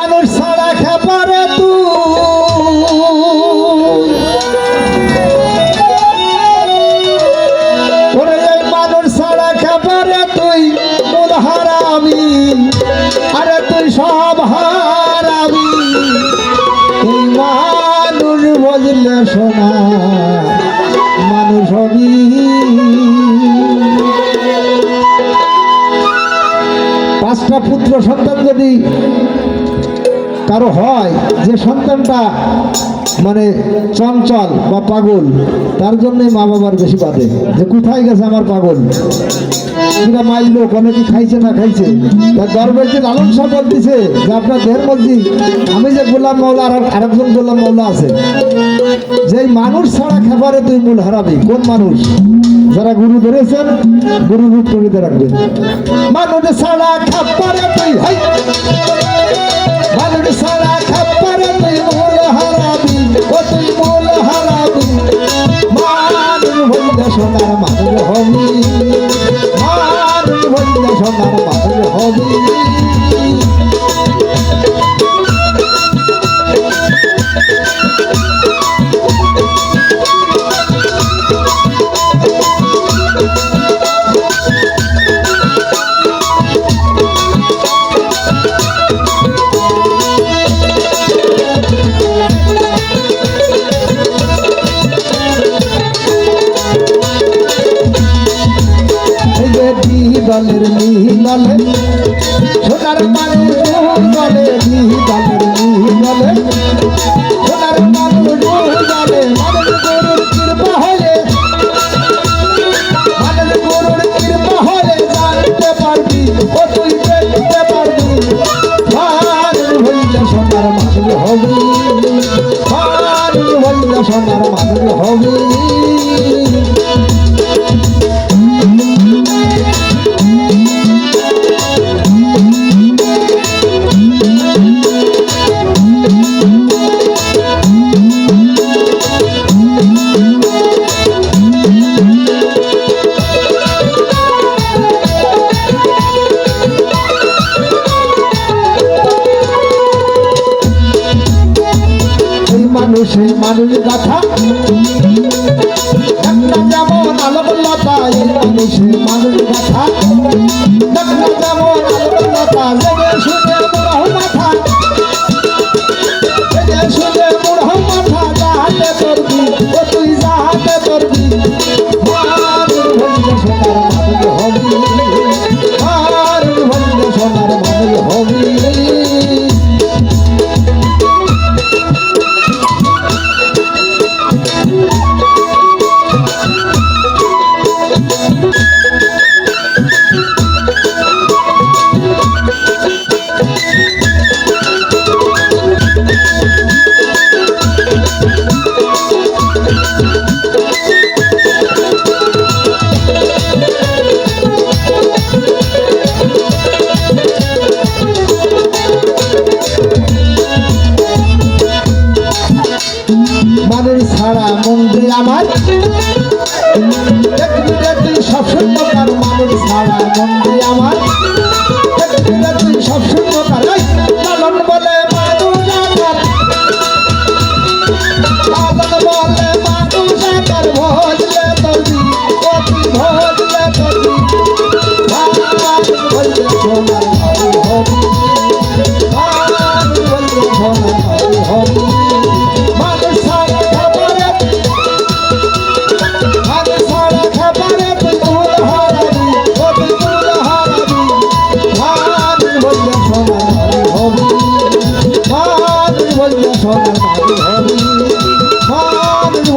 মানুষ ছাড়া খেপারে ওরে এই মানুষ ছাড়া খেপারে তুই মূল হারামি আরে তুই সব হারাবি এই মানুষ বুঝলে শোনা মানুষ হবি পাঁচটা পুত্র সন্তান যদি কারো হয় যে সন্তানটা মানে চঞ্চল বা পাগল তার জন্যই মা বাবার বেশি বাদে যে কোথায় গেছে আমার পাগল কিনা মাইলো কোনো কি খাইছে না খাইছে তার গর্বের যে লালন শাহ বলতেছে যে আপনার দেহের মধ্যে আমি যে গোলাম মৌলা আর আরেকজন গোলাম মৌলা আছে যেই মানুষ ছাড়া খাবারে তুই মূল হারাবি কোন মানুষ যারা গুরু ধরেছেন গুরু রূপ করিতে রাখবেন মানুষ ছাড়া খাবারে তুই হাই মানুষ ছাড়া খাবারে তুই মূল হারাবি ও তুই মূল হারাবি মানুষ হইলে সোনার মানুষ হবি মানুষ হইলে সোনার মানুষ হবি দলের মিহিদলে সোনার মানুষ দলে মিহিদলের মিহিদলে সোনার মানুষ দলে মানুষ গরুর কৃপা হলে মানুষ গরুর কৃপা হলে জানতে পারবি ও তুই দেখতে পারবি মানুষ হইলে সোনার মানুষ হবি মানুষ হইলে সোনার মানুষ হবি মানুষের মানুষ গাথা যেমন আলোকলতা এই মানুষের মানুষ গাথা যেমন আলোকলতা জেগে শুনে বুড়ো মাথা জেগে শুনে বুড়ো মাথা যাহাতে করবি ও তুই যাহাতে করবি মানুষ হইলে সোনার মানুষ হবি মানুষ হইলে সোনার মানুষ হবি মানুষ ছাড়া মন্দির আমার তুই সব শূন্যকার মানুষ ছাড়া মন্দির আমার তুই সব শূন্যকার লালন বলে মানুষ আকার লালন বলে মানুষ আকার ভজলে তলবি ও তুই ভজলে তলবি বললে সোনার হবি বললে সোনার হবি সোনার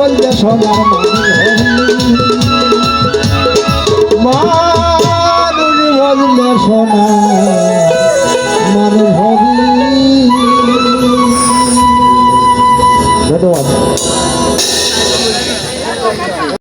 মানুষ হবি মানুষ বললে সোনার মানুষ হবি ধন্যবাদ।